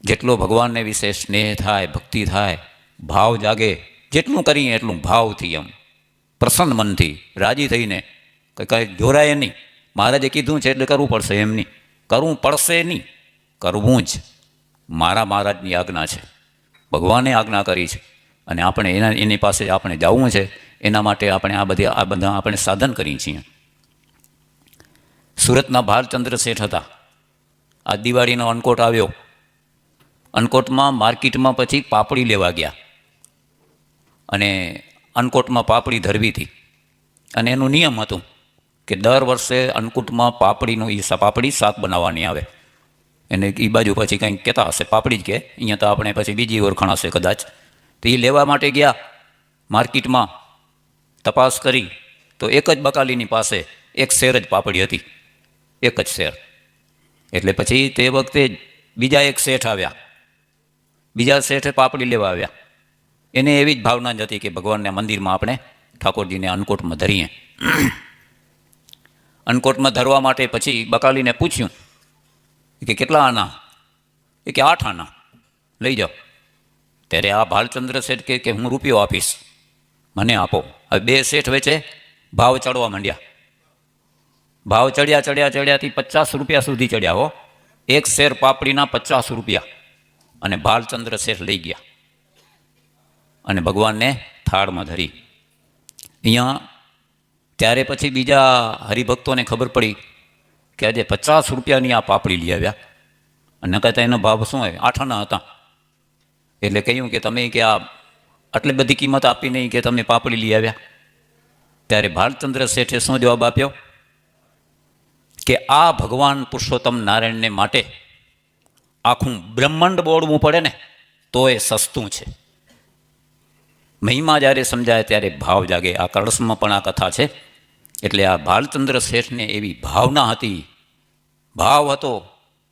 જેટલો ભગવાનને વિશે સ્નેહ થાય, ભક્તિ થાય, ભાવ જાગે, જેટલું કરીએ એટલું ભાવથી, એમ પ્રસન્ન મનથી, રાજી થઈને, કાંઈ જોરાય નહીં. મહારાજે કીધું છે એટલે કરવું પડશે એમ નહીં, કરવું પડશે નહીં, કરવું જ. મારા મહારાજની આજ્ઞા છે, ભગવાને આજ્ઞા કરી છે, અને આપણે એની પાસે આપણે જવું છે. એના માટે આપણે આ બધા આપણે સાધન કરીએ છીએ. સુરતના ભાલચંદ્ર શેઠ હતા. આ દિવાળીનો અન્નકોટ આવ્યો. અન્નકોટમાં માર્કેટમાં પછી પાપડી લેવા ગયા, અને અન્નકોટમાં પાપડી ધરવી હતી. અને એનું નિયમ હતું કે દર વર્ષે અન્નકૂટમાં પાપડી શાક બનાવવાની આવે. એને એ બાજુ પછી કંઈક કહેતા હશે, પાપડી જ કહે, અહીંયા તો આપણે પછી બીજી ઓળખાણ હશે કદાચ. તો એ લેવા માટે ગયા માર્કેટમાં. તપાસ કરી તો એક જ બકાલીની પાસે એક શેર જ પાપડી હતી, એક જ શેર. એટલે પછી તે વખતે બીજા એક શેઠ આવ્યા. બીજા શેઠે પાપડી લેવા આવ્યા. એને એવી જ ભાવના જ હતી કે ભગવાનના મંદિરમાં આપણે ઠાકોરજીને અન્નકોટમાં ધરીએ. અન્નકોટમાં ધરવા માટે પછી બકાલીને પૂછ્યું કે કેટલા આના? એ કે 8 આના લઈ જાઓ. ત્યારે આ ભાલચંદ્ર શેઠ કે હું રૂપિયો આપીશ, મને આપો. હવે બે શેઠ વચ્ચે ભાવ ચડવા માંડ્યા. ભાવ ચડ્યાથી 50 રૂપિયા સુધી ચડ્યા. હો, એક શેર પાપડીના 50 રૂપિયા. અને ભાલચંદ્ર શેઠ લઈ ગયા અને ભગવાનને થાળમાં ધરી. અહીંયા ત્યારે પછી બીજા હરિભક્તોને ખબર પડી કે આજે 50 રૂપિયાની આ પાપડી લઈ આવ્યા, અને કહેતા એનો ભાવ શું હોય, 8 આના હતા. એટલે કહ્યું કે તમે કે આ આટલી બધી કિંમત આપી નહીં કે તમે પાપડી લઈ આવ્યા. ત્યારે ભાલચંદ્ર શેઠે શું જવાબ આપ્યો કે આ ભગવાન પુરુષોત્તમ નારાયણને માટે આખું બ્રહ્માંડ બોળવું પડે ને તો એ સસ્તું છે. મહિમા જ્યારે સમજાય ત્યારે ભાવ જાગે. આ કળશમાં પણ આ કથા છે. એટલે આ ભાલચંદ્ર શેઠને એવી ભાવના હતી, ભાવ હતો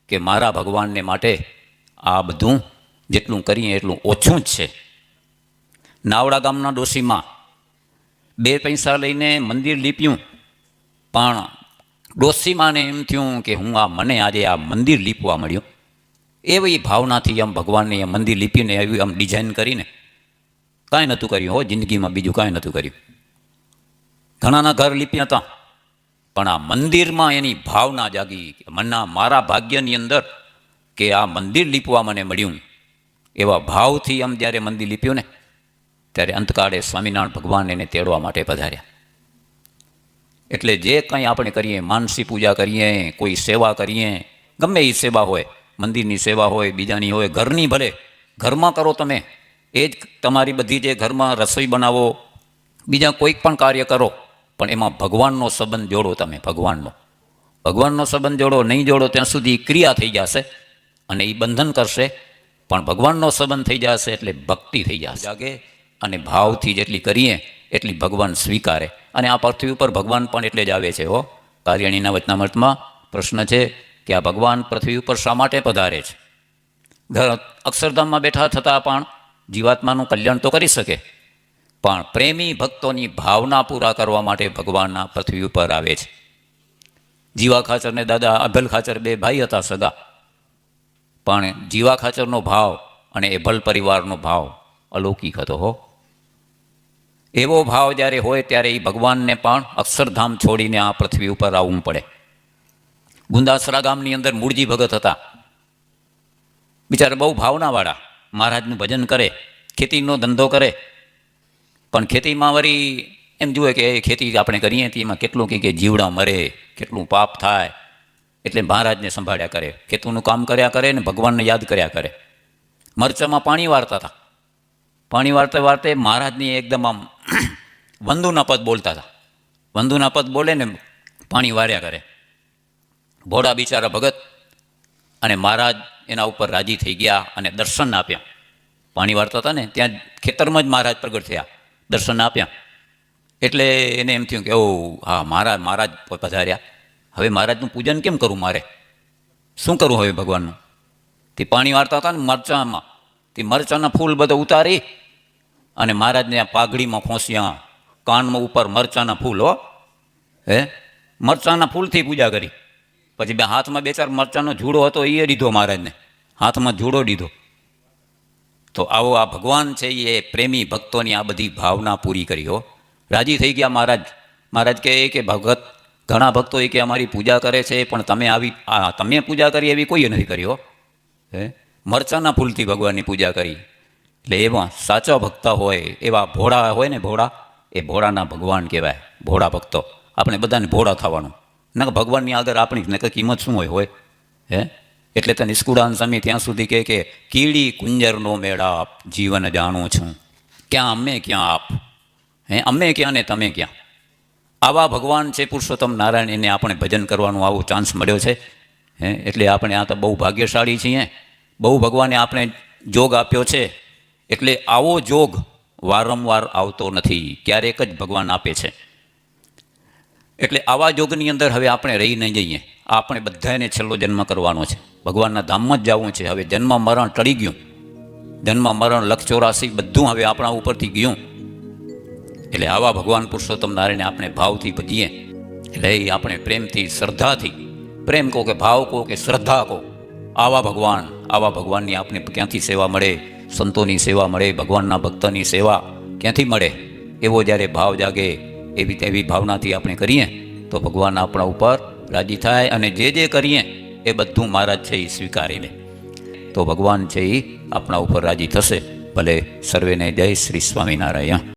કે મારા ભગવાનને માટે આ બધું જેટલું કરીએ એટલું ઓછું જ છે. નાવડા ગામના ડોશીમાં 2 પૈસા લઈને મંદિર લીપ્યું, પણ ડોશીમાને એમ થયું કે મને આજે આ મંદિર લીપવા મળ્યું. એવી ભાવનાથી આમ ભગવાનને એ મંદિર લીપીને એવી આમ ડિઝાઇન કરીને કાંઈ નહોતું કર્યું. હો, જિંદગીમાં બીજું કાંઈ નહોતું કર્યું. ઘણાના ઘર લીપ્યા હતા, પણ આ મંદિરમાં એની ભાવના જાગી. મારા ભાગ્યની અંદર કે આ મંદિર લીપવા મને મળ્યું. એવા ભાવથી આમ જ્યારે મંદિર લીપ્યું ને ત્યારે અંતકાળે સ્વામિનારાયણ ભગવાન એને તેડવા માટે પધાર્યા. એટલે જે કંઈ આપણે કરીએ, માનસી પૂજા કરીએ, કોઈ સેવા કરીએ, ગમે એ સેવા હોય, મંદિરની સેવા હોય, બીજાની હોય, ઘરની ભલે ઘરમાં કરો તમે, એ જ તમારી બધી જે ઘરમાં રસોઈ બનાવો, બીજા કોઈક પણ કાર્ય કરો, પણ એમાં ભગવાનનો સંબંધ જોડો. તમે ભગવાનનો સંબંધ જોડો. નહીં જોડો ત્યાં સુધી ક્રિયા થઈ જશે અને એ બંધન કરશે, પણ ભગવાનનો સંબંધ થઈ જશે એટલે ભક્તિ થઈ જશે. જાગે અને ભાવથી જેટલી કરીએ એટલી ભગવાન સ્વીકારે. અને આ પૃથ્વી ઉપર ભગવાન પણ એટલે જ આવે છે. હો, કાર્યણીના વચનામૃતમાં પ્રશ્ન છે કે આ ભગવાન પૃથ્વી ઉપર શા માટે પધારે છે? અક્ષરધામમાં બેઠા થતાં પણ જીવાત્માનું કલ્યાણ તો કરી શકે, પણ પ્રેમી ભક્તોની ભાવના પૂરા કરવા માટે ભગવાન આ પૃથ્વી ઉપર આવે છે. જીવા ખાચર ને દાદા અભલ ખાચર 2 ભાઈ હતા સગા, પણ જીવા ખાચરનો ભાવ અને એભલ પરિવારનો ભાવ અલૌકિક હતો. હો, એવો ભાવ જ્યારે હોય ત્યારે એ ભગવાનને પણ અક્ષરધામ છોડીને આ પૃથ્વી ઉપર આવવું પડે. ગુંદાસરા ગામની અંદર મૂળજી ભગત હતા. બિચારા બહુ ભાવનાવાળા, મહારાજનું ભજન કરે, ખેતીનો ધંધો કરે, પણ ખેતીમાં વળી એમ જુએ કે ખેતી આપણે કરીએ એમાં કેટલું કે જીવડા મરે, કેટલું પાપ થાય, એટલે મહારાજને સંભાળ્યા કરે, ખેતીનું કામ કર્યા કરે ને ભગવાનને યાદ કર્યા કરે. મરચામાં પાણી વાળતા હતા. પાણી વાળતે મહારાજની એકદમ આમ વંદુના પદ બોલતા હતા. વંદુના પદ બોલે ને પાણી વાર્યા કરે. ભોળા બિચારા ભગત. અને મહારાજ એના ઉપર રાજી થઈ ગયા અને દર્શન આપ્યા. પાણી વાળતા હતા ને ત્યાં ખેતરમાં જ મહારાજ પ્રગટ થયા, દર્શન આપ્યા. એટલે એને એમ થયું કે હા મહારાજ પધાર્યા, હવે મહારાજનું પૂજન કેમ કરું, મારે શું કરવું હવે ભગવાનનું? તે પાણી વાળતા હતા ને મરચામાં, તે મરચાના ફૂલ બધા ઉતારી અને મહારાજને આ પાઘડીમાં ખોસ્યા, કાનમાં ઉપર મરચાના ફૂલ. હો, મરચાના ફૂલથી પૂજા કરી. પછી હાથમાં 2-4 મરચાનો જુડો હતો એ લીધો મહારાજને, હાથમાં જોડો દીધો. તો આવો આ ભગવાન છે એ પ્રેમી ભક્તોની આ બધી ભાવના પૂરી કરી હો. રાજી થઈ ગયા મહારાજ. મહારાજ કહે કે ભગત ઘણા ભક્તો એ કે અમારી પૂજા કરે છે, પણ તમે પૂજા કરી એવી કોઈએ નથી કરી હો. મરચાના ફૂલથી ભગવાનની પૂજા કરી. એટલે એમાં સાચા ભક્ત હોય, એવા ભોળા હોય ને, ભોળા, એ ભોળાના ભગવાન કહેવાય. ભોળા ભક્તો. આપણે બધાને ભોળા થવાનું. ના ભગવાનની આગળ આપણી નકર કિંમત શું હોય. એટલે તો નિષ્કુળાન સ્વામી ત્યાં સુધી કહે કે કીડી કુંજરનો મેળાપ જીવન જાણું છું, ક્યાં અમે ક્યાં આપ. અમે ક્યાં ને તમે ક્યાં. આવા ભગવાન છે પુરુષોત્તમ નારાયણ, એને આપણે ભજન કરવાનું આવો ચાન્સ મળ્યો છે. એટલે આપણે આ તો બહુ ભાગ્યશાળી છીએ. બહુ ભગવાને આપણે જોગ આપ્યો છે. એટલે આવો જોગ વારંવાર આવતો નથી, ક્યારેક જ ભગવાન આપે છે. એટલે આવા જોગની અંદર હવે આપણે રહી નહીં જઈએ. આપણે બધાને છેલ્લો જન્મ કરવાનો છે, ભગવાનના ધામમાં જ જવું છે. હવે જન્મ મરણ ટળી ગયું. જન્મ મરણ લખ 84 બધું હવે આપણા ઉપરથી ગયું. એટલે આવા ભગવાન પુરુષોત્તમ નારાયણને આપણે ભાવથી ભજીએ. એટલે એ આપણે પ્રેમથી, શ્રદ્ધાથી, પ્રેમ કહો કે ભાવ કહો કે શ્રદ્ધા કહો, આવા ભગવાનની આપણે ક્યાંથી સેવા મળે? સંતોની સેવા મળે, ભગવાનના ભક્તની સેવા ક્યાંથી મળે? એવો જ્યારે ભાવ જાગે, એવી ભાવનાથી આપણે કરીએ તો ભગવાન આપણા ઉપર રાજી થાય. અને જે કરીએ એ બધું મહારાજ છે એ સ્વીકારી લે. તો ભગવાન છે એ આપણા ઉપર રાજી થશે. ભલે સર્વેને જય શ્રી સ્વામિનારાયણ.